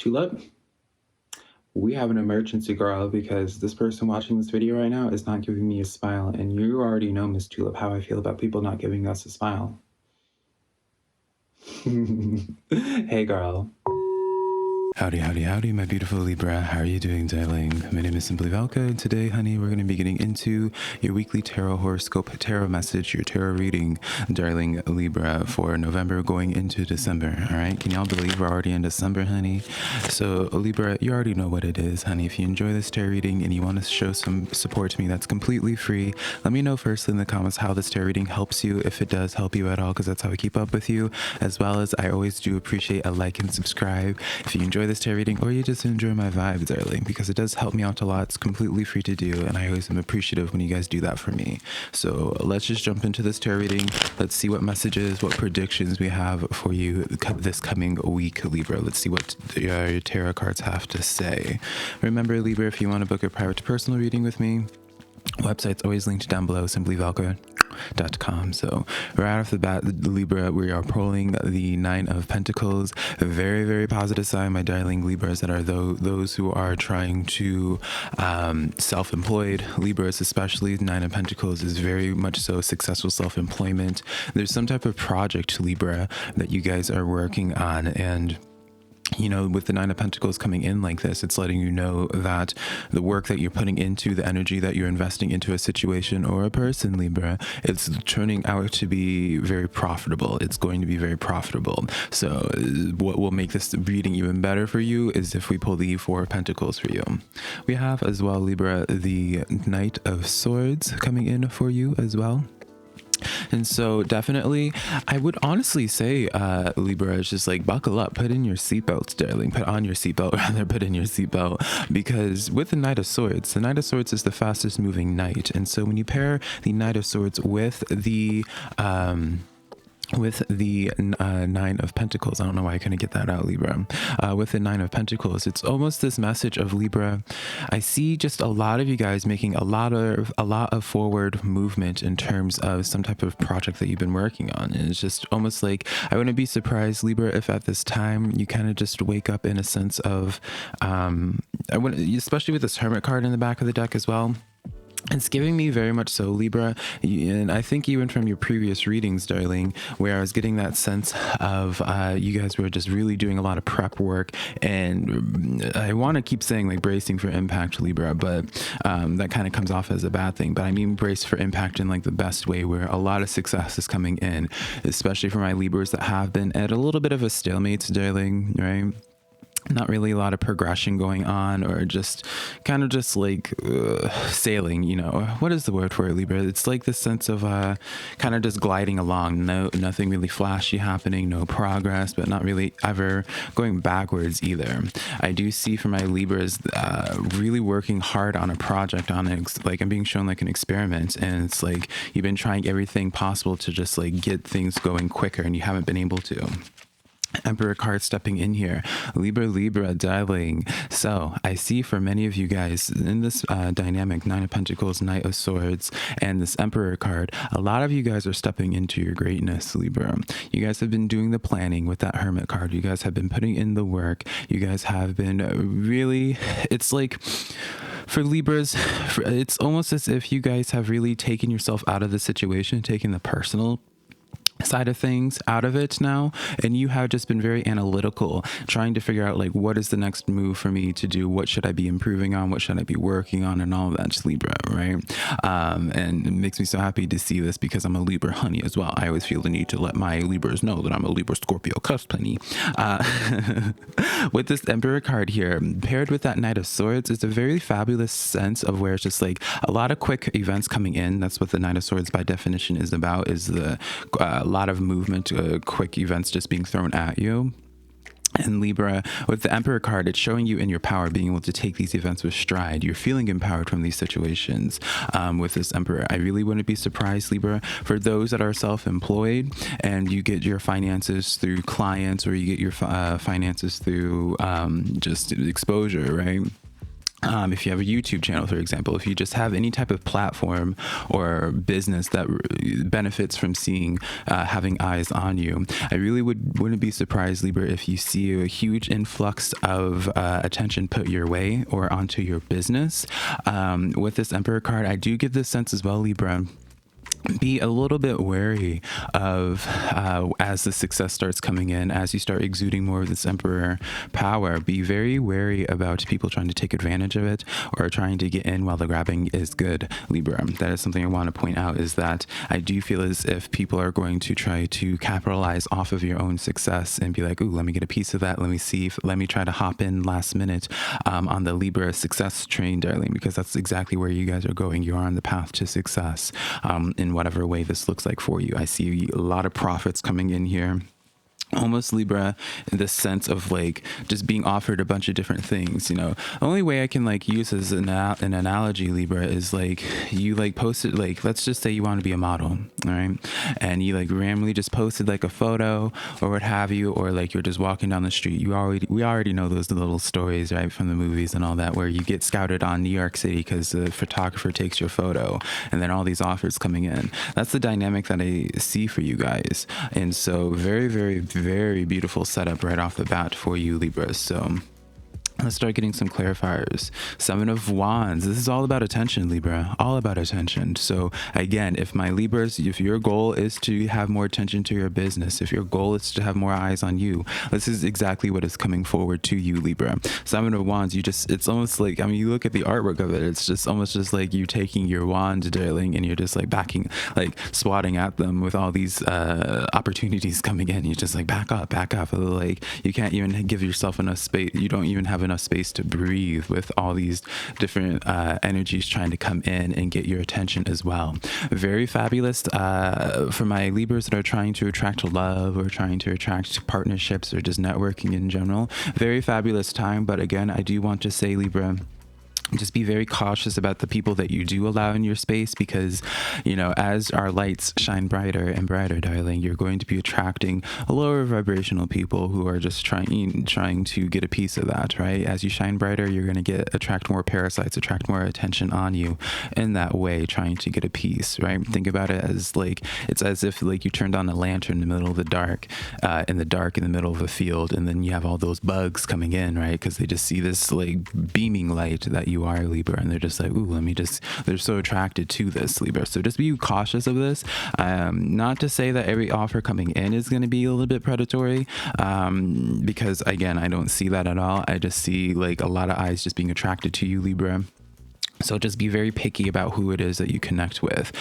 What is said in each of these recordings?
Tulip, we have an emergency, girl, because this person watching this video right now is not giving me a smile, and you already know, Miss Tulip, how I feel about people not giving us a smile. Hey, girl. Howdy, howdy, howdy, my beautiful Libra. How are you doing, darling? My name is SimplyVelca, and today, honey, we're going to be getting into your weekly tarot horoscope, tarot message, your tarot reading, darling Libra, for November going into December, all right? Can y'all believe we're already in December, honey? So, Libra, you already know what it is, honey. If you enjoy this tarot reading and you want to show some support to me, that's completely free. Let me know first in the comments how this tarot reading helps you, if it does help you at all, because that's how I keep up with you, as well as I always do appreciate a like and subscribe if you enjoy this tarot reading, or you just enjoy my vibes, darling, because it does help me out a lot. It's completely free to do, and I always am appreciative when you guys do that for me. So let's just jump into this tarot reading. Let's see what messages, what predictions we have for you this coming week, Libra. Let's see what your tarot cards have to say. Remember, Libra, if you want to book a private personal reading with me, website's always linked down below, SimplyVelca.com. So right off the bat, Libra, we are pulling the Nine of Pentacles. A very, very positive sign, my darling Libras, that are those who are trying to self-employed Libras, especially. Nine of Pentacles is very much so successful self-employment. There's some type of project, Libra, that you guys are working on, and you know, with the Nine of Pentacles coming in like this, it's letting you know that the work that you're putting into, the energy that you're investing into a situation or a person, Libra, it's turning out to be very profitable. It's going to be very profitable. So what will make this reading even better for you is if we pull the Four of Pentacles for you. We have as well, Libra, the Knight of Swords coming in for you as well. And so definitely, I would honestly say, Libra, is just like buckle up, put in your seatbelts, darling, put on your seatbelt, rather put in your seatbelt, because with the Knight of Swords is the fastest moving knight. And so when you pair the Knight of Swords with the Nine of Pentacles, I don't know why I couldn't get that out, Libra. With the Nine of Pentacles, it's almost this message of, Libra, I see just a lot of you guys making a lot of forward movement in terms of some type of project that you've been working on. And it's just almost like, I wouldn't be surprised, Libra, if at this time you kind of just wake up in a sense of, especially with this Hermit card in the back of the deck as well. It's giving me very much so, Libra, and I think even from your previous readings, darling, where I was getting that sense of you guys were just really doing a lot of prep work, and I want to keep saying like bracing for impact, Libra, but that kind of comes off as a bad thing. But I mean brace for impact in like the best way, where a lot of success is coming in, especially for my Libras that have been at a little bit of a stalemate, darling, right? Not really a lot of progression going on, or just kind of just like sailing, you know. What is the word for it, Libra? It's like the sense of kind of just gliding along. Nothing really flashy happening, no progress, but not really ever going backwards either. I do see for my Libras really working hard on a project, on it, like I'm being shown like an experiment, and it's like you've been trying everything possible to just like get things going quicker, and you haven't been able to. Emperor card stepping in here, Libra, darling. So I see for many of you guys in this dynamic, Nine of Pentacles, Knight of Swords, and this Emperor card, a lot of you guys are stepping into your greatness, Libra. You guys have been doing the planning with that Hermit card. You guys have been putting in the work. You guys have been really, it's like, for Libras, it's almost as if you guys have really taken yourself out of the situation, taken the personal side of things out of it now, and you have just been very analytical, trying to figure out like, what is the next move for me to do, what should I be improving on, what should I be working on, and all of that, just Libra, right? And it makes me so happy to see this, because I'm a Libra honey as well. I always feel the need to let my Libras know that I'm a Libra Scorpio cusp honey. With this Emperor card here paired with that Knight of Swords, it's a very fabulous sense of where it's just like a lot of quick events coming in. That's what the Knight of Swords by definition is about, is the lot of movement, quick events just being thrown at you. And Libra, with the Emperor card, it's showing you in your power, being able to take these events with stride. You're feeling empowered from these situations with this Emperor. I really wouldn't be surprised, Libra, for those that are self-employed and you get your finances through clients, or you get your finances through just exposure, right? If you have a YouTube channel, for example, if you just have any type of platform or business that benefits from seeing, having eyes on you, I really wouldn't be surprised, Libra, if you see a huge influx of attention put your way or onto your business. With this Emperor card, I do give this sense as well, Libra. Be a little bit wary of as the success starts coming in, as you start exuding more of this Emperor power. Be very wary about people trying to take advantage of it or trying to get in while the grabbing is good, Libra. That is something I want to point out, is that I do feel as if people are going to try to capitalize off of your own success and be like, ooh, let me get a piece of that. Let me try to hop in last minute on the Libra success train, darling, because that's exactly where you guys are going. You're on the path to success in whatever way this looks like for you. I see a lot of profits coming in here. Almost, Libra, in the sense of like just being offered a bunch of different things. You know, the only way I can like use as an analogy, Libra, is like you like posted, like, let's just say you want to be a model, all right, and you like randomly just posted like a photo or what have you, or like you're just walking down the street. We already know those little stories, right, from the movies and all that, where you get scouted on New York City because the photographer takes your photo, and then all these offers coming in. That's the dynamic that I see for you guys, and so very, very, very beautiful setup right off the bat for you, Libra. So let's start getting some clarifiers. 7 of Wands. This is all about attention, Libra. All about attention. So again, if my Libras, if your goal is to have more attention to your business, if your goal is to have more eyes on you, this is exactly what is coming forward to you, Libra. 7 of Wands, it's almost like, I mean, you look at the artwork of it, it's just almost just like you taking your wand, darling, and you're just like backing, like swatting at them with all these opportunities coming in. You're just like, back up. Like you can't even give yourself enough space. You don't even have enough space to breathe with all these different energies trying to come in and get your attention as well. Very fabulous for my Libras that are trying to attract love or trying to attract partnerships or just networking in general. Very fabulous time. But again, I do want to say, Libra, just be very cautious about the people that you do allow in your space, because, you know, as our lights shine brighter and brighter, darling, you're going to be attracting lower vibrational people who are just trying to get a piece of that, right? As you shine brighter, you're going to attract more parasites, attract more attention on you in that way, trying to get a piece, right? Think about it as like, it's as if like you turned on a lantern in the middle of the dark, in the middle of a field, and then you have all those bugs coming in, right? Because they just see this like beaming light that you are, Libra, and they're just like, ooh, they're so attracted to this, Libra. So just be cautious of this. Not to say that every offer coming in is going to be a little bit predatory, because again, I don't see that at all. I just see like a lot of eyes just being attracted to you, Libra. So just be very picky about who it is that you connect with.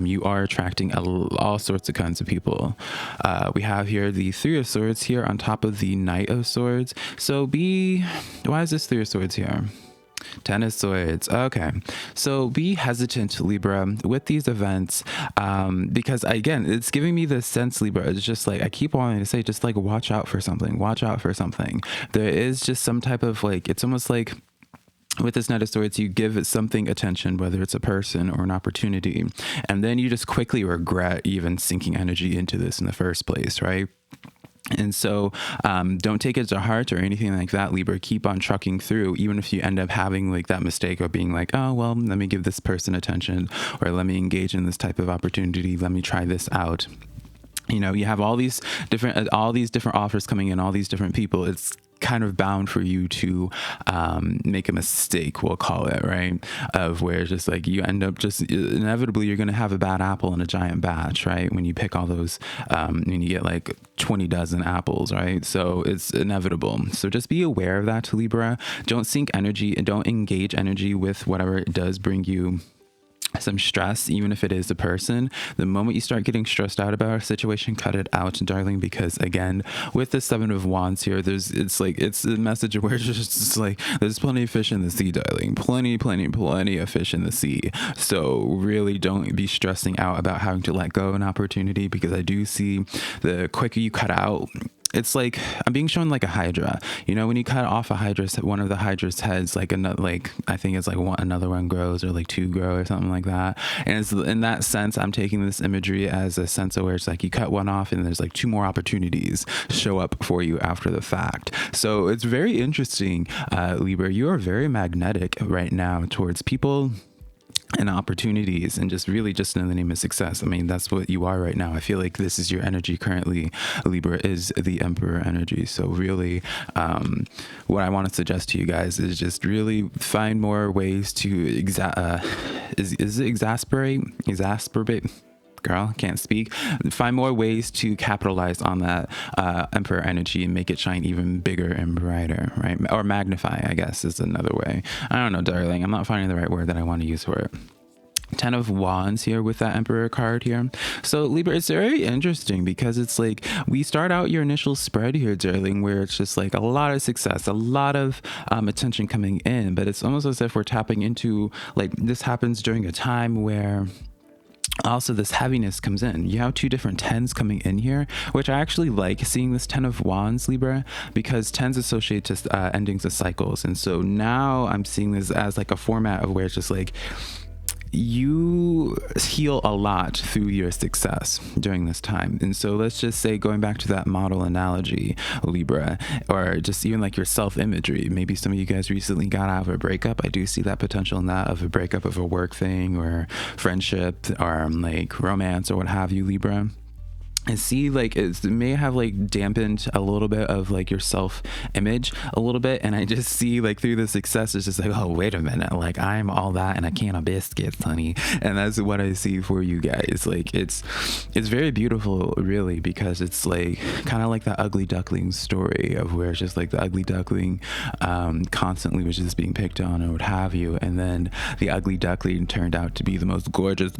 You are attracting all sorts of kinds of people. We have here the 3 of Swords here on top of the Knight of Swords. So why is this 3 of Swords here? 10 of Swords. Okay. So be hesitant, Libra, with these events, because again, it's giving me this sense, Libra, it's just like, I keep wanting to say, just like, watch out for something. There is just some type of like, it's almost like, with this Knight of Swords, you give something attention, whether it's a person or an opportunity, and then you just quickly regret even sinking energy into this in the first place, right? And so don't take it to heart or anything like that, Libra. Keep on trucking through, even if you end up having like that mistake of being like, oh, well, let me give this person attention, or let me engage in this type of opportunity. Let me try this out. You know, you have all these different offers coming in, all these different people. It's kind of bound for you to make a mistake, we'll call it, right? Of where just like you end up just inevitably you're going to have a bad apple in a giant batch, right? When you pick all those, when you get like 20 dozen apples, right? So it's inevitable. So just be aware of that, Libra. Don't sink energy and don't engage energy with whatever it does bring you some stress, even if it is a person. The moment you start getting stressed out about a situation, cut it out, darling, because again, with the 7 of Wands here, it's a message where it's just like, there's plenty of fish in the sea, darling. Plenty of fish in the sea. So really don't be stressing out about having to let go of an opportunity, because I do see the quicker you cut out it's like I'm being shown like a hydra. You know, when you cut off a hydra, one of the hydra's heads, like another, like I think it's like another one grows, or like two grow, or something like that. And it's in that sense, I'm taking this imagery as a sense of where it's like you cut one off and there's like two more opportunities show up for you after the fact. So it's very interesting, Libra. You are very magnetic right now towards people and opportunities, and just really just in the name of success. I mean, that's what you are right now. I feel like this is your energy currently. Libra is the Emperor energy. So really, what I want to suggest to you guys is just really find more ways to exasperate. Girl, can't speak. Find more ways to capitalize on that Emperor energy and make it shine even bigger and brighter, right? Or magnify, I guess, is another way. I don't know, darling. I'm not finding the right word that I want to use for it. 10 of Wands here with that Emperor card here. So Libra, it's very interesting because it's like we start out your initial spread here, darling, where it's just like a lot of success, a lot of attention coming in, but it's almost as if we're tapping into, like, this happens during a time where also this heaviness comes in. You have two different 10s coming in here, which I actually like seeing this 10 of Wands, Libra, because 10s associate to endings of cycles. And so now I'm seeing this as like a format of where it's just like you heal a lot through your success during this time. And so let's just say, going back to that model analogy, Libra, or just even like your self-imagery, maybe some of you guys recently got out of a breakup. I do see that potential in that, of a breakup of a work thing or friendship or like romance or what have you, Libra. And see, like, it may have like dampened a little bit of like your self image a little bit, and I just see like through the success, it's just like, oh, wait a minute, like I'm all that and a can of biscuits, honey. And that's what I see for you guys. Like it's very beautiful, really, because it's like kind of like that ugly duckling story of where it's just like the ugly duckling constantly was just being picked on or what have you, and then the ugly duckling turned out to be the most gorgeous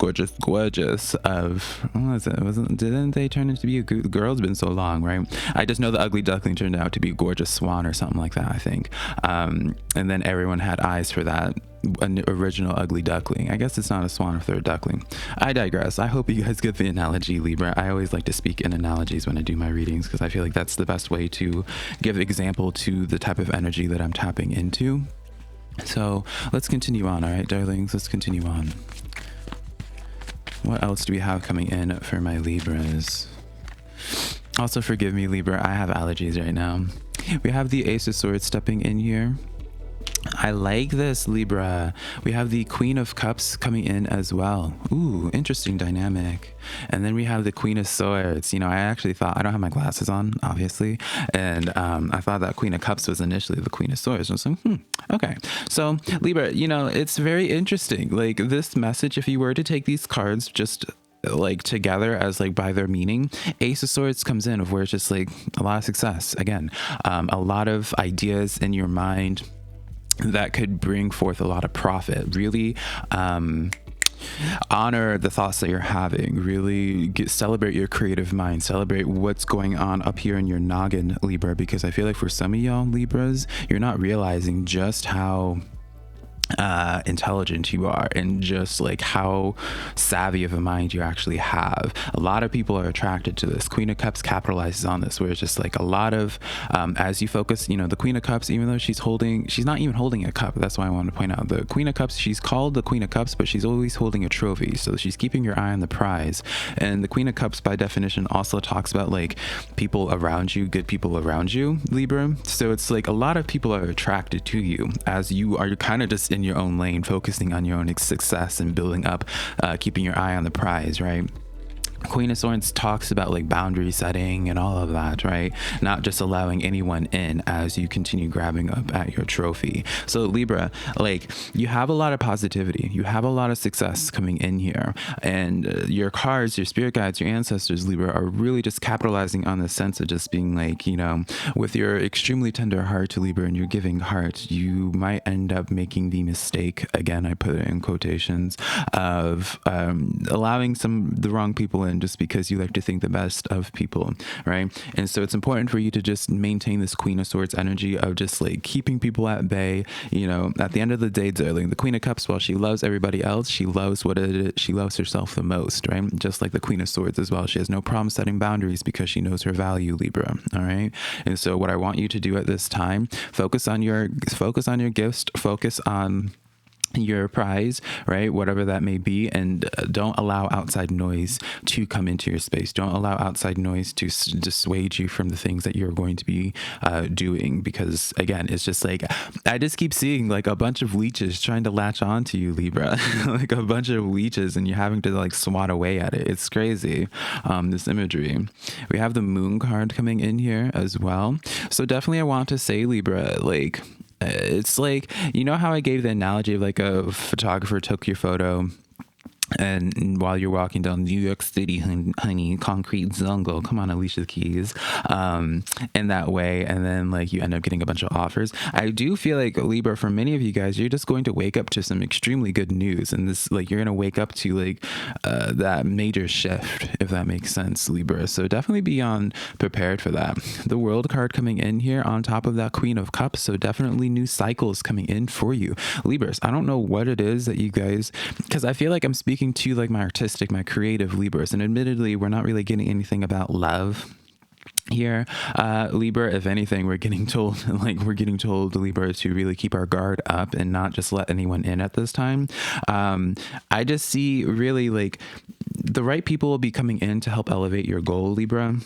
of, what was it? Didn't they turn into be a girl? It's been so long, right? I just know the ugly duckling turned out to be a gorgeous swan or something like that, I think. And then everyone had eyes for that original ugly duckling. I guess it's not a swan if they're a duckling. I digress. I hope you guys get the analogy, Libra. I always like to speak in analogies when I do my readings because I feel like that's the best way to give example to the type of energy that I'm tapping into. So let's continue on, all right, darlings? Let's continue on. What else do we have coming in for my Libras? Also, forgive me, Libra, I have allergies right now. We have the Ace of Swords stepping in here. I like this, Libra. We have the Queen of Cups coming in as well. Ooh, interesting dynamic. And then we have the Queen of Swords. You know, I actually thought, I don't have my glasses on, obviously, and I thought that Queen of Cups was initially the Queen of Swords. I was like, okay. So Libra, you know, it's very interesting. Like this message, if you were to take these cards just like together as like by their meaning, Ace of Swords comes in of where it's just like a lot of success. Again, a lot of ideas in your mind that could bring forth a lot of profit. Really honor the thoughts that you're having. Really celebrate your creative mind. Celebrate what's going on up here in your noggin, Libra, because I feel like for some of y'all Libras, you're not realizing just how intelligent you are and just like how savvy of a mind you actually have. A lot of people are attracted to this. Queen of Cups capitalizes on this, where it's just like a lot of as you focus, you know, the Queen of Cups, even though she's not even holding a cup. That's why I wanted to point out the Queen of Cups. She's called the Queen of Cups, but she's always holding a trophy, so she's keeping your eye on the prize. And the Queen of Cups by definition also talks about like people around you, good people around you, Libra. So it's like a lot of people are attracted to you as you are kind of just in your own lane, focusing on your own success and building up, keeping your eye on the prize, right? Queen of Swords talks about like boundary setting and all of that, right? Not just allowing anyone in as you continue grabbing up at your trophy. So Libra, like you have a lot of positivity, you have a lot of success coming in here, and your cards, your spirit guides, your ancestors, Libra, are really just capitalizing on the sense of just being like, you know, with your extremely tender heart to Libra and your giving heart, you might end up making the mistake, again I put it in quotations, of allowing the wrong people and just because you like to think the best of people, right? And so it's important for you to just maintain this Queen of Swords energy of just like keeping people at bay. You know, at the end of the day, darling, the Queen of Cups, while she loves everybody else, she loves what it is. She loves herself the most, right? Just like the Queen of Swords as well. She has no problem setting boundaries because she knows her value, Libra. All right. And so what I want you to do at this time, focus on your gifts, focus on your prize, right? Whatever that may be. And don't allow outside noise to come into your space. Don't allow outside noise to dissuade you from the things that you're going to be doing. Because again, it's just like, I just keep seeing like a bunch of leeches trying to latch on to you, Libra. Like a bunch of leeches, and you're having to like swat away at it. It's crazy, this imagery. We have the Moon card coming in here as well. So definitely I want to say, Libra, like, it's like, you know how I gave the analogy of like a photographer took your photo and while you're walking down New York City, honey, concrete jungle, come on, Alicia Keys, in that way, and then like you end up getting a bunch of offers. I do feel like, Libra, for many of you guys, you're just going to wake up to some extremely good news, and this, like, you're going to wake up to like that major shift, if that makes sense, Libra. So definitely be prepared for that. The World card coming in here on top of that Queen of Cups, so definitely new cycles coming in for you, Libras. I don't know what it is that you guys, because I feel like I'm speaking to like my artistic, my creative Libras, and admittedly we're not really getting anything about love here, Libra. If anything, we're getting told Libra to really keep our guard up and not just let anyone in at this time. I just see really like the right people will be coming in to help elevate your goal, Libra.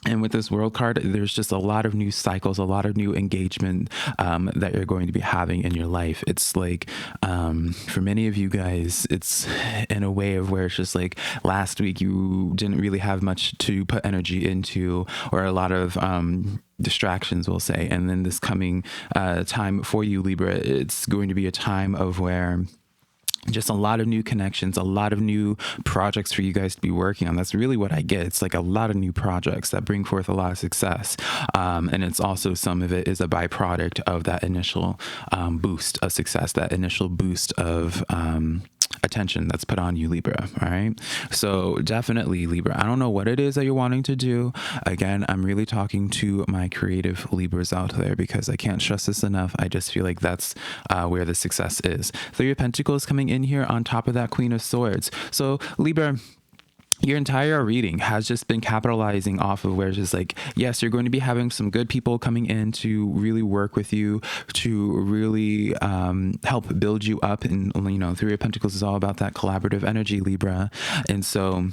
And with this World card, there's just a lot of new cycles, a lot of new engagement that you're going to be having in your life. It's like, for many of you guys, it's in a way of where it's just like last week you didn't really have much to put energy into, or a lot of distractions, we'll say. And then this coming time for you, Libra, it's going to be a time of where just a lot of new connections, a lot of new projects for you guys to be working on. That's really what I get. It's like a lot of new projects that bring forth a lot of success. And it's also, some of it is a byproduct of that initial boost of success, that initial boost of attention that's put on you, Libra. All right. So definitely, Libra, I don't know what it is that you're wanting to do. Again, I'm really talking to my creative Libras out there because I can't stress this enough. I just feel like that's where the success is. Three of Pentacles coming in here on top of that Queen of Swords. So Libra, your entire reading has just been capitalizing off of where it's just like, yes, you're going to be having some good people coming in to really work with you, to really help build you up. And, you know, Three of Pentacles is all about that collaborative energy, Libra. And so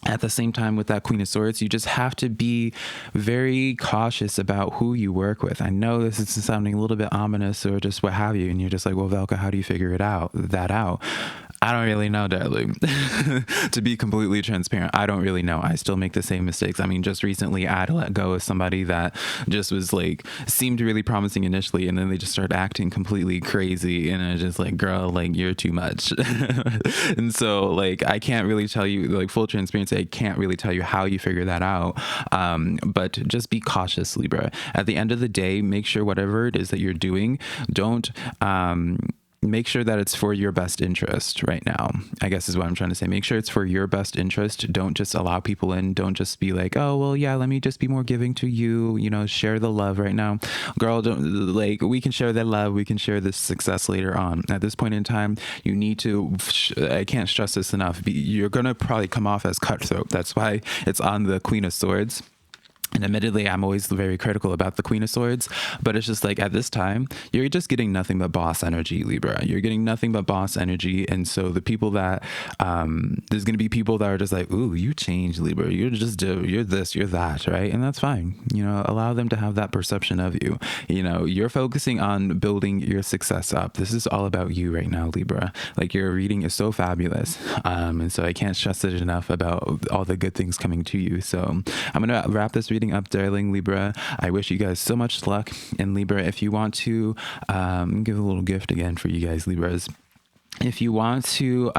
at the same time, with that Queen of Swords, you just have to be very cautious about who you work with. I know this is sounding a little bit ominous or just what have you, and you're just like, well, Velka, how do you figure that out? I don't really know, darling. To be completely transparent, I don't really know. I still make the same mistakes. I mean, just recently I had to let go of somebody that just was like, seemed really promising initially, and then they just started acting completely crazy, and it's just like, girl, like, you're too much. And so like, I can't really tell you, like, full transparency, I can't really tell you how you figure that out. But just be cautious, Libra. At the end of the day, make sure whatever it is that you're doing, don't make sure that it's for your best interest right now, I guess is what I'm trying to say. Make sure it's for your best interest. Don't just allow people in. Don't just be like, oh, well, yeah, let me just be more giving to you, you know, share the love right now. Girl, don't, like, we can share that love. We can share this success later on. At this point in time, you need to, I can't stress this enough. You're going to probably come off as cutthroat. That's why it's on the Queen of Swords. And admittedly, I'm always very critical about the Queen of Swords, but it's just like, at this time, you're just getting nothing but boss energy, Libra. You're getting nothing but boss energy. And so the people that, there's going to be people that are just like, ooh, you changed, Libra. You're this, you're that, right? And that's fine. You know, allow them to have that perception of you. You know, you're focusing on building your success up. This is all about you right now, Libra. Like, your reading is so fabulous. And so I can't stress it enough about all the good things coming to you. So I'm going to wrap this reading up, darling Libra. I wish you guys so much luck. And Libra, if you want to give a little gift again for you guys, Libras, if you want to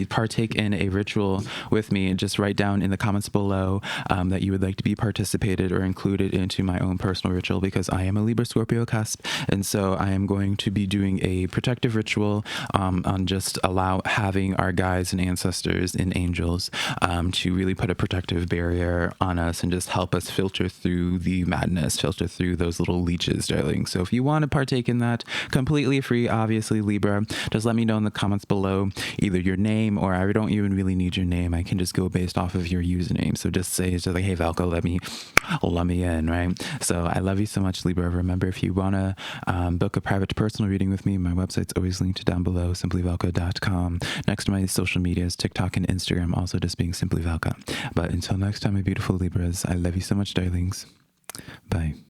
partake in a ritual with me, just write down in the comments below that you would like to be participated or included into my own personal ritual, because I am a Libra Scorpio cusp. And so I am going to be doing a protective ritual on just having our guides and ancestors and angels to really put a protective barrier on us and just help us filter through the madness, filter through those little leeches, darling. So if you want to partake in that, completely free, obviously, Libra, just let me know in the comments below either your name, or I don't even really need your name. I can just go based off of your username. So just say, it's just like, hey Velca, let me in, right? So I love you so much, Libra. Remember, if you want to book a private personal reading with me, my website's always linked down below, SimplyVelca.com. Next to my social medias, TikTok and Instagram, also just being SimplyVelca. But until next time, my beautiful Libras, I love you so much, darlings. Bye.